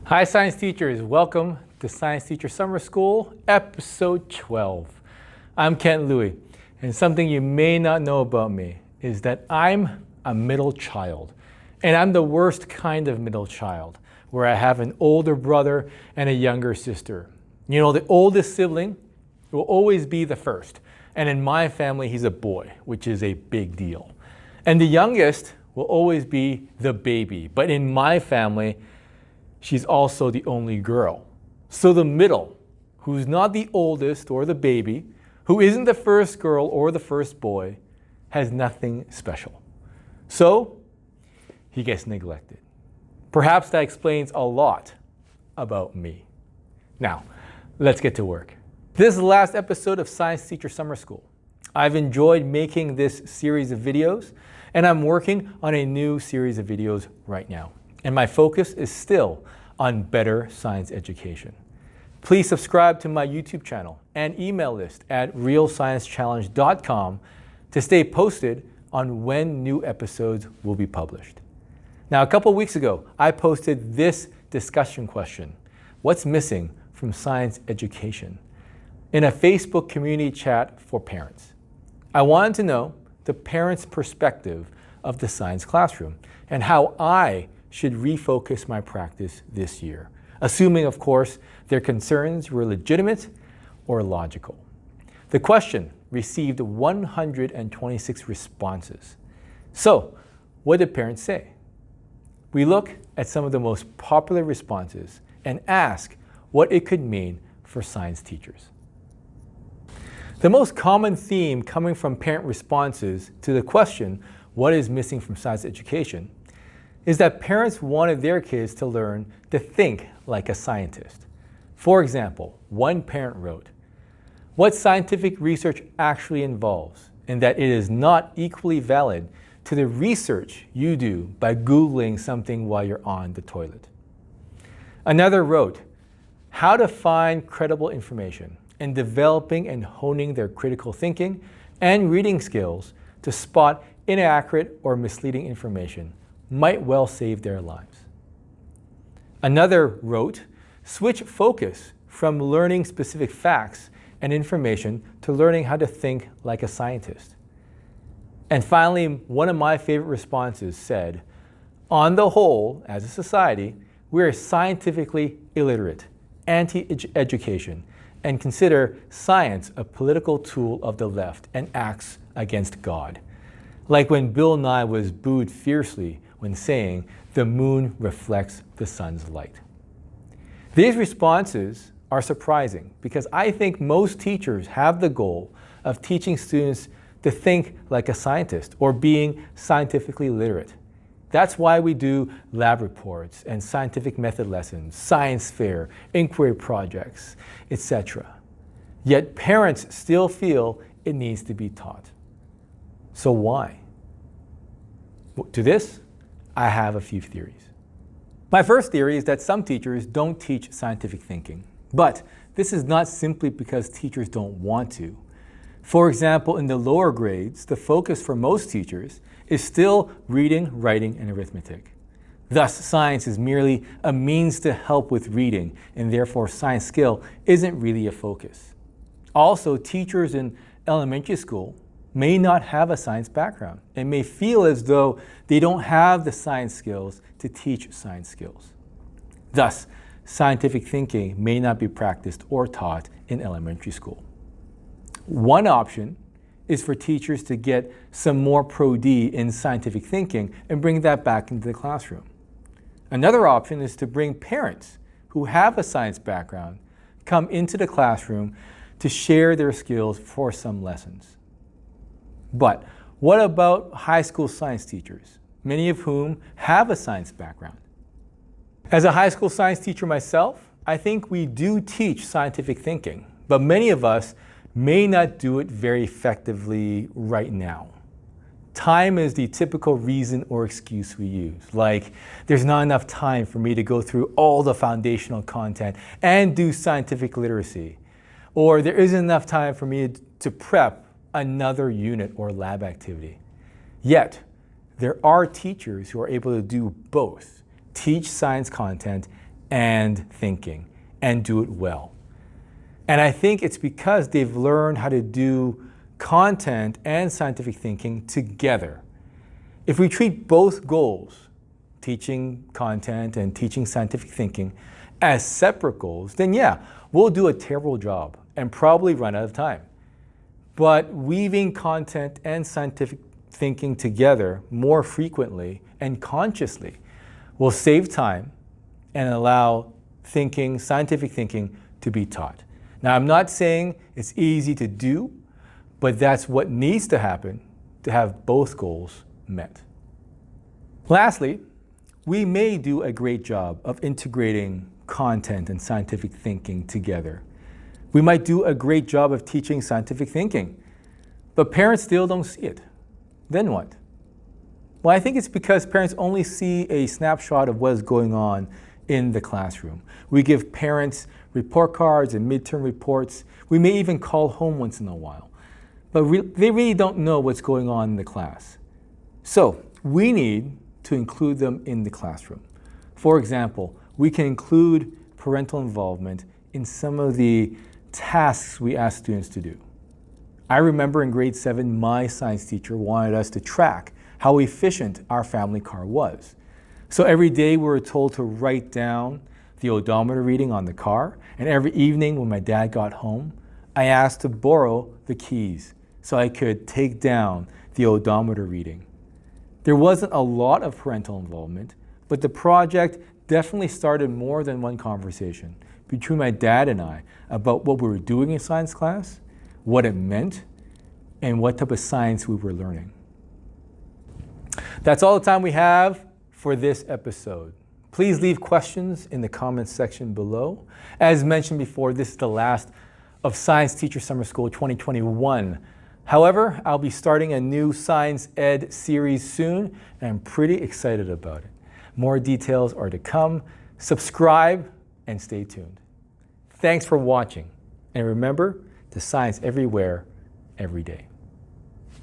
Hi science teachers, welcome to Science Teacher Summer School, episode 12. I'm Kent Louie, and something you may not know about me is that I'm a middle child. And I'm the worst kind of middle child, where I have an older brother and a younger sister. You know, the oldest sibling will always be the first. And in my family, he's a boy, which is a big deal. And the youngest will always be the baby. But in my family, she's also the only girl. So the middle, who's not the oldest or the baby, who isn't the first girl or the first boy, has nothing special. So he gets neglected. Perhaps that explains a lot about me. Now, let's get to work. This is the last episode of Science Teacher Summer School. I've enjoyed making this series of videos, and I'm working on a new series of videos right now. And my focus is still on better science education. Please subscribe to my YouTube channel and email list at realsciencechallenge.com to stay posted on when new episodes will be published. Now, a couple weeks ago, I posted this discussion question: what's missing from science education? In a Facebook community chat for parents. I wanted to know the parents' perspective of the science classroom and how I should refocus my practice this year, assuming, of course, their concerns were legitimate or logical. The question received 126 responses. So, what did parents say? We look at some of the most popular responses and ask what it could mean for science teachers. The most common theme coming from parent responses to the question, what is missing from science education, is that parents wanted their kids to learn to think like a scientist. For example, one parent wrote, what scientific research actually involves, and that it is not equally valid to the research you do by Googling something while you're on the toilet. Another wrote, how to find credible information and developing and honing their critical thinking and reading skills to spot inaccurate or misleading information might well save their lives. Another wrote, switch focus from learning specific facts and information to learning how to think like a scientist. And finally, one of my favorite responses said, on the whole, as a society, we are scientifically illiterate, anti-education, and consider science a political tool of the left and acts against God. Like when Bill Nye was booed fiercely when saying the moon reflects the sun's light. These responses are surprising because I think most teachers have the goal of teaching students to think like a scientist or being scientifically literate. That's why we do lab reports and scientific method lessons, science fair, inquiry projects, etc. Yet parents still feel it needs to be taught. So why? To this, I have a few theories. My first theory is that some teachers don't teach scientific thinking, but this is not simply because teachers don't want to. For example, in the lower grades, the focus for most teachers is still reading, writing, and arithmetic. Thus, science is merely a means to help with reading, and therefore science skill isn't really a focus. Also, teachers in elementary school may not have a science background and may feel as though they don't have the science skills to teach science skills. Thus, scientific thinking may not be practiced or taught in elementary school. One option is for teachers to get some more Pro-D in scientific thinking and bring that back into the classroom. Another option is to bring parents who have a science background come into the classroom to share their skills for some lessons. But what about high school science teachers, many of whom have a science background? As a high school science teacher myself, I think we do teach scientific thinking, but many of us may not do it very effectively right now. Time is the typical reason or excuse we use, like there's not enough time for me to go through all the foundational content and do scientific literacy, or there isn't enough time for me to prep another unit or lab activity. Yet, there are teachers who are able to do both, teach science content and thinking and do it well. And I think it's because they've learned how to do content and scientific thinking together. If we treat both goals, teaching content and teaching scientific thinking, as separate goals, then yeah, we'll do a terrible job and probably run out of time. But weaving content and scientific thinking together more frequently and consciously will save time and allow thinking, scientific thinking, to be taught. Now, I'm not saying it's easy to do, but that's what needs to happen to have both goals met. Lastly, we may do a great job of integrating content and scientific thinking together. We might do a great job of teaching scientific thinking, but parents still don't see it. Then what? Well, I think it's because parents only see a snapshot of what is going on in the classroom. We give parents report cards and midterm reports. We may even call home once in a while. But they really don't know what's going on in the class. So we need to include them in the classroom. For example, we can include parental involvement in some of the tasks we ask students to do. I remember in grade 7, my science teacher wanted us to track how efficient our family car was. So every day we were told to write down the odometer reading on the car, and every evening when my dad got home, I asked to borrow the keys so I could take down the odometer reading. There wasn't a lot of parental involvement, but the project definitely started more than one conversation between my dad and I about what we were doing in science class, what it meant, and what type of science we were learning. That's all the time we have for this episode. Please leave questions in the comments section below. As mentioned before, this is the last of Science Teacher Summer School 2021. However, I'll be starting a new Science Ed series soon, and I'm pretty excited about it. More details are to come. Subscribe and stay tuned. Thanks for watching. And remember, to science everywhere, every day.